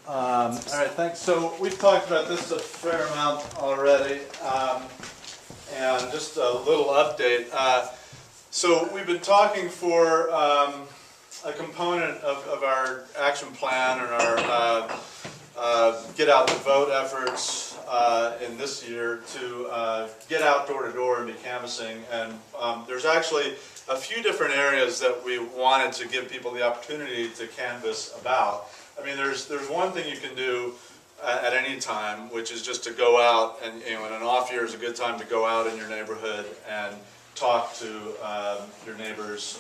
All right, thanks. So we've talked about this a fair amount already, and just a little update. So we've been talking for a component of our action plan and our get out the vote efforts in this year to get out door to door and be canvassing. And there's actually a few different areas that we wanted to give people the opportunity to canvass about. I mean, there's one thing you can do at any time, which is just to go out, and in an off year is a good time to go out in your neighborhood and talk to your neighbors,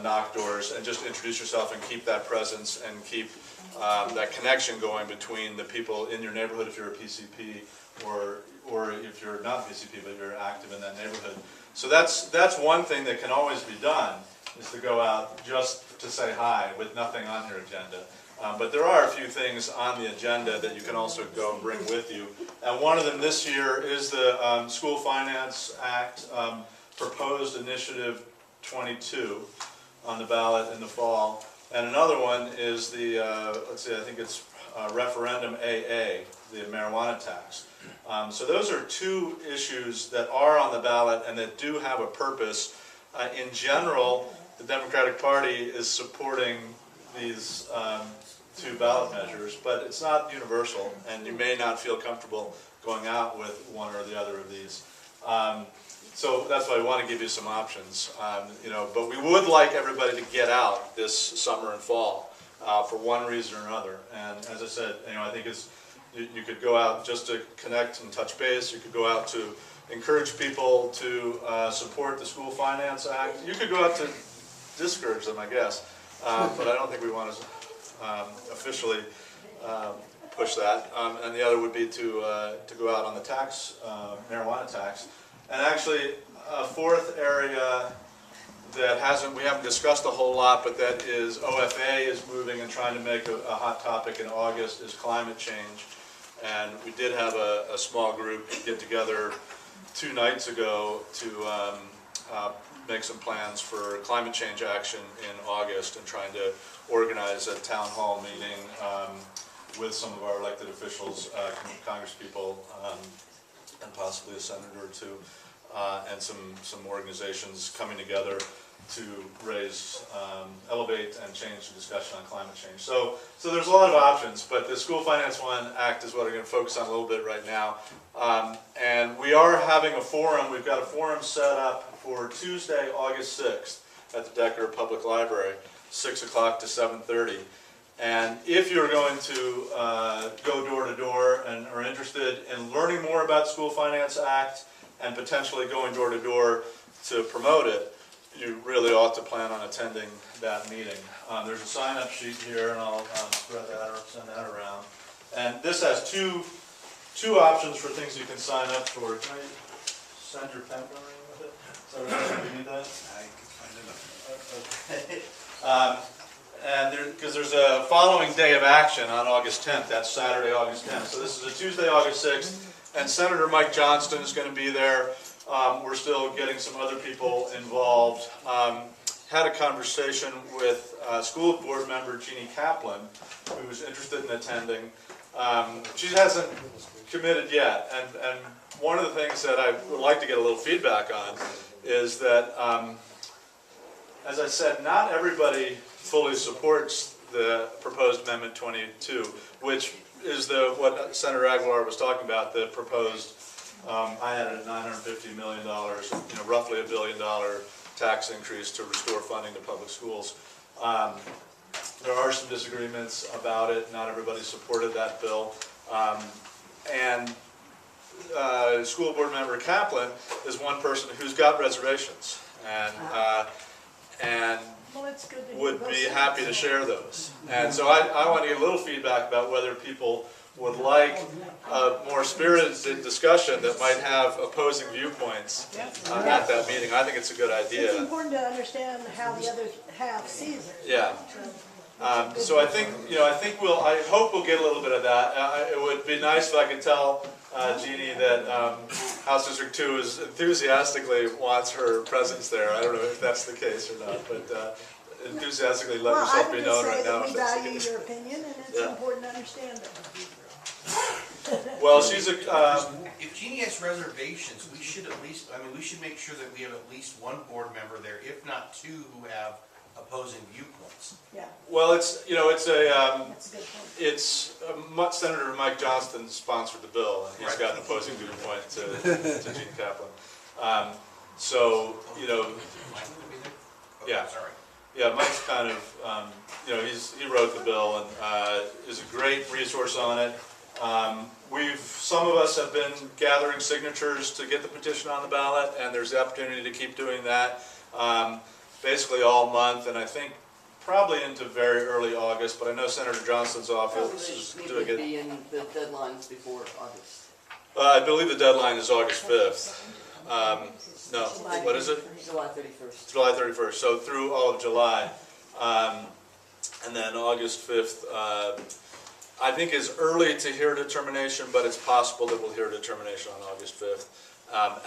knock doors, and just introduce yourself and keep that presence and keep that connection going between the people in your neighborhood if you're a PCP, or if you're not PCP but you're active in that neighborhood. So that's one thing that can always be done, is to go out just to say hi with nothing on your agenda. But there are a few things on the agenda that you can also go and bring with you. And one of them this year is the School Finance Act proposed initiative 22 on the ballot in the fall. And another one is the, let's see, I think it's referendum AA, the marijuana tax. So those are two issues that are on the ballot and that do have a purpose. In general, the Democratic Party is supporting these two ballot measures, but it's not universal, and you may not feel comfortable going out with one or the other of these. So that's why I want to give you some options. But we would like everybody to get out this summer and fall for one reason or another. And as I said, I think you could go out just to connect and touch base. You could go out to encourage people to support the School Finance Act. You could go out to discourage them, I guess, but I don't think we want to officially push that. And the other would be to go out on the tax, marijuana tax. And actually, a fourth area that we haven't discussed a whole lot, but that is OFA is moving and trying to make a hot topic in August, is climate change. And we did have a small group get together 2 nights ago to make some plans for climate change action in August, and trying to organize a town hall meeting with some of our elected officials, congresspeople, and possibly a senator or two, and some organizations coming together to raise, elevate, and change the discussion on climate change. So there's a lot of options, but the School Finance Act is what I'm going to focus on a little bit right now. And we are having a forum. We've got a forum set up for Tuesday, August 6th at the Decker Public Library, 6 o'clock to 7:30. And if you're going to go door to door and are interested in learning more about School Finance Act and potentially going door to door to promote it, you really ought to plan on attending that meeting. There's a sign-up sheet here, and I'll spread that or send that around. And this has two options for things you can sign up for. Can I send your pen going with it? Is that right? Do you need that? I can find it. Okay. And because there's a following day of action on August 10th. That's Saturday, August 10th. So this is a Tuesday, August 6th. And Senator Mike Johnston is going to be there. We're still getting some other people involved. Had a conversation with school board member Jeannie Kaplan, who was interested in attending. She hasn't committed yet. And one of the things that I would like to get a little feedback on is that, as I said, not everybody fully supports the proposed Amendment 22, which is what Senator Aguilar was talking about, the proposed, I had it at $950 million, roughly $1 billion tax increase to restore funding to public schools. There are some disagreements about it. Not everybody supported that bill. And school board member Kaplan is one person who's got reservations, and well, it's good to would be happy to share those. And so I want to get a little feedback about whether people would like a more spirited discussion that might have opposing viewpoints at that meeting. I think it's a good idea. It's important to understand how the other half sees it. Yeah. So I think I hope we'll get a little bit of that. It would be nice if I could tell Jeannie that House District 2 is enthusiastically wants her presence there. I don't know if that's the case or not, but enthusiastically let Well, I yourself would be just known say right now. that we if that's the value case. your opinion, and it's Yeah. important to understand it. Well, she's a, If Jeannie has reservations, we should at least, I mean, we should make sure that we have at least one board member there, if not two, who have opposing viewpoints. Yeah, well, it's, you know, it's a, that's a good point. it's, Senator Mike Johnston sponsored the bill, and he's Right. got an opposing viewpoint to Gene Kaplan. So, you know, Yeah. Sorry. yeah, Mike's kind of, you know, he wrote the bill and is a great resource on it. Some of us have been gathering signatures to get the petition on the ballot, and there's the opportunity to keep doing that basically all month, and I think probably into very early August, but I know Senator Johnston's office is Probably doing would it. be in the deadlines before August. I believe the deadline is August 5th. No, what is it? July 31st. July 31st, so through all of July. And then August 5th, I think is early to hear determination, but it's possible that we'll hear determination on August 5th.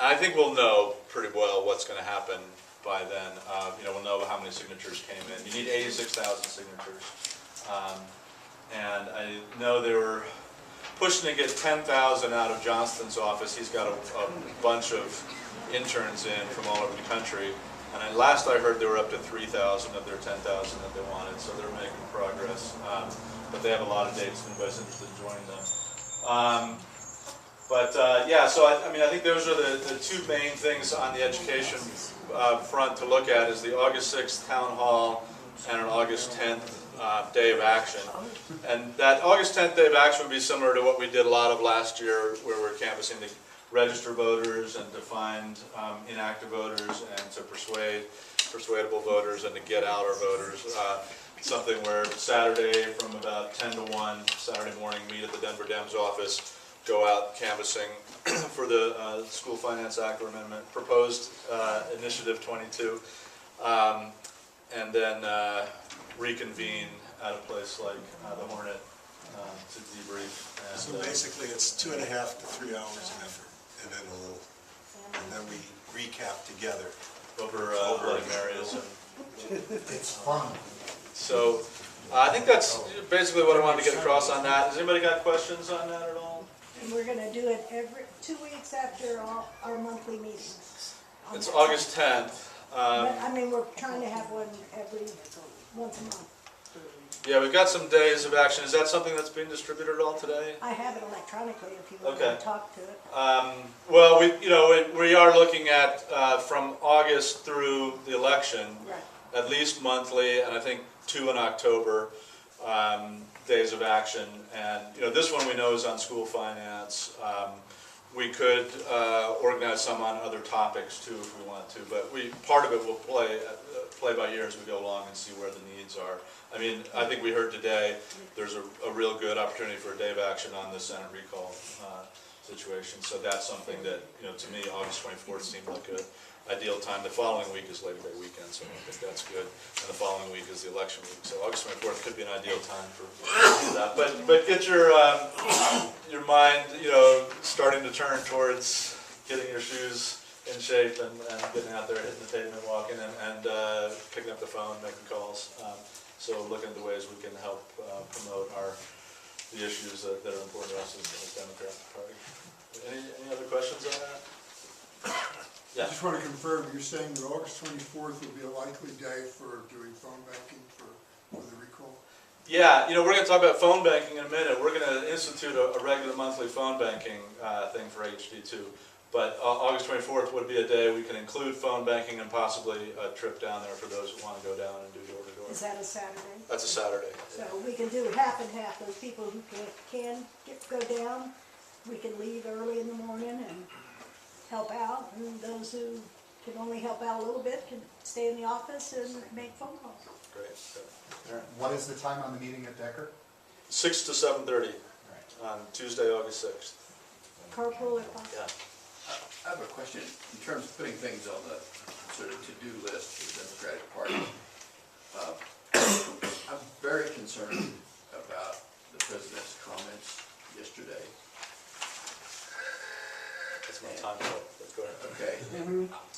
I think we'll know pretty well what's going to happen by then. You know, we'll know how many signatures came in. You need 86,000 signatures. And I know they were pushing to get 10,000 out of Johnston's office. He's got a bunch of interns in from all over the country. And last I heard they were up to 3,000 of their 10,000 that they wanted, so they're making progress. But they have a lot of dates if anybody's interested in joining them. Yeah, so I mean, I think those are the two main things on the education front to look at is the August 6th town hall and an August 10th day of action. And that August 10th day of action would be similar to what we did a lot of last year, where we're canvassing to register voters and to find inactive voters and to persuadable voters and to get out our voters. Something where Saturday from about 10 to 1, Saturday morning, meet at the Denver Dems office, go out canvassing for the School Finance Act amendment, proposed Initiative 22, and then reconvene at a place like the Hornet to debrief. And, So basically, it's 2.5 to 3 hours of effort, and then we recap together. over Bloody Marys. It's fun. So I think that's basically what I wanted to get across on that. Has anybody got questions on that at all? And we're gonna do it every 2 weeks after our monthly meetings. on It's that August side. 10th. But, I mean, we're trying to have one once a month. Yeah, we've got some days of action. Is that something that's being distributed at all today? I have it electronically if you want Okay. to talk to it. Well, we are looking at from August through the election, Right. at least monthly, and I think 2 in October, days of action. And, this one we know is on school finance. We could organize some on other topics too if we want to, but part of it will play by ear as we go along and see where the needs are. I mean, I think we heard today, there's a real good opportunity for a day of action on the Senate recall situation. So that's something that, to me, August 24th seemed like an ideal time. The following week is Labor Day weekend, so I think that's good. And the following week is the election week. So August 24th could be an ideal time for that. But get your mind, starting to turn towards getting your shoes in shape and getting out there, hitting the pavement, walking, and picking up the phone, making calls. So looking at the ways we can help promote the issues that are important to us as Democratic Party. Any other questions on that? Yeah. I just want to confirm, you're saying that August 24th would be a likely day for doing phone banking for the recall? Yeah, we're going to talk about phone banking in a minute. We're going to institute a regular monthly phone banking thing for HD2. But August 24th would be a day we can include phone banking and possibly a trip down there for those who want to go down and do door-to-door. Is that a Saturday? That's a Saturday. So we can do half and half. Those people who go down, we can leave early in the morning and help out. And those who can only help out a little bit can stay in the office and make phone calls. Great. Good. What is the time on the meeting at Decker? 6 to 7:30 on Tuesday, August 6th. Carpool if possible. Yeah. I have a question in terms of putting things on the sort of to-do list for the Democratic Party. I'm very concerned about the president's comments yesterday. That's my time code. But go ahead. Okay,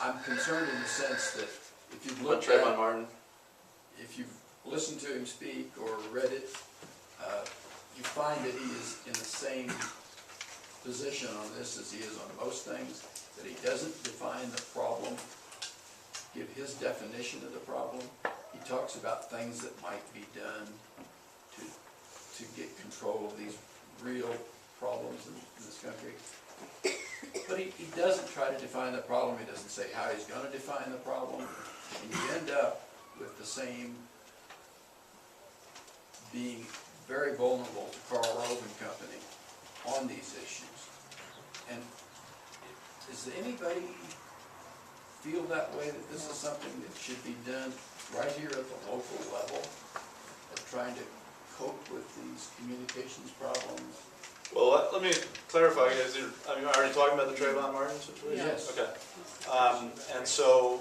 I'm concerned in the sense that if you What, look Trayvon at, Martin? if you've listened to him speak or read it, you find that he is in the same position on this as he is on most things, that he doesn't define the problem, give his definition of the problem. He talks about things that might be done to get control of these real problems in this country. But he doesn't try to define the problem, he doesn't say how he's gonna define the problem, and you end up with the same being very vulnerable to Carl Rove and Company on these issues. And does anybody feel that way, that this is something that should be done right here at the local level, of trying to cope with these communications problems? Well, let me clarify, guys. Are you already talking about the Trayvon Martin situation? Yes. Okay. And so,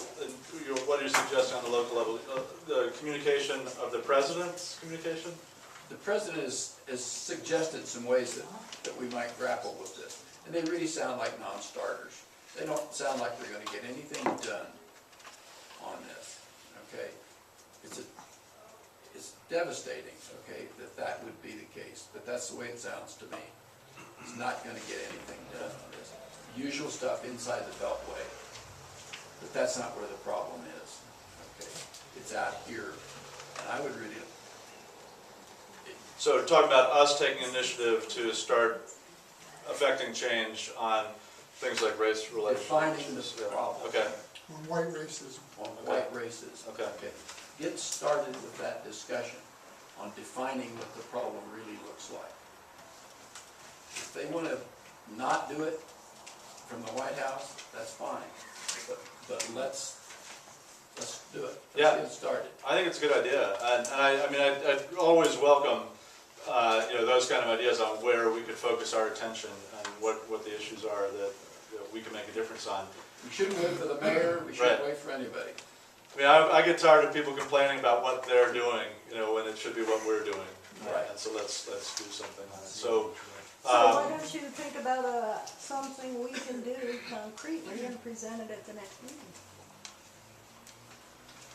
what are you suggesting on the local level? The communication of the president's communication? The president has suggested some ways that we might grapple with this, and they really sound like non-starters. They don't sound like they're gonna get anything done on this, okay? It's devastating, okay, that would be the case, but that's the way it sounds to me. He's not gonna get anything done on this. Usual stuff inside the Beltway, but that's not where the problem is, okay? It's out here, and I would really, So talking about us taking initiative to start affecting change on things like race relations. defining the problem. Okay, On white racism. On white races. Okay. Get started with that discussion on defining what the problem really looks like. If they want to not do it from the White House, that's fine, but let's do it. Yeah. Let's get started. I think it's a good idea, and I'd always welcome, those kind of ideas on where we could focus our attention and what the issues are that we can make a difference on. We shouldn't wait for the mayor, we shouldn't Right. wait for anybody. I mean, I get tired of people complaining about what they're doing, when it should be what we're doing. Right. And so let's do something on it. So, So why don't you think about something we can do concretely and present it at the next meeting?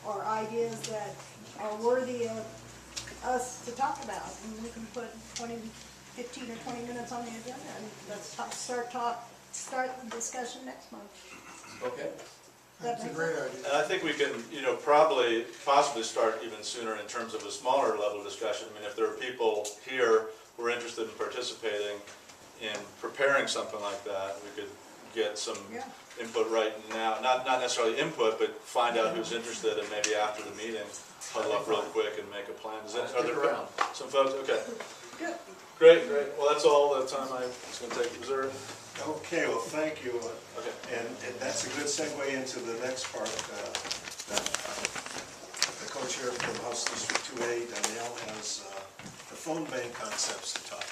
Or ideas that are worthy of us to talk about, and we can put 15 or 20 minutes on the agenda, and let's start the discussion next month. Okay? That's a great idea. and I think we can, possibly start even sooner in terms of a smaller level discussion. I mean, if there are people here who are interested in participating in preparing something like that, we could get some Yeah. input right now. Not necessarily input, but find out who's interested, and maybe after the meeting, huddle up real quick and make a plan. Are Stick there around. some folks? Okay. Good. Great. Well, that's all the time I was going to take reserve. Okay, well, thank you. Okay. And that's a good segue into the next part. That the co-chair from House District 2A, Danielle, has the phone bank concepts to talk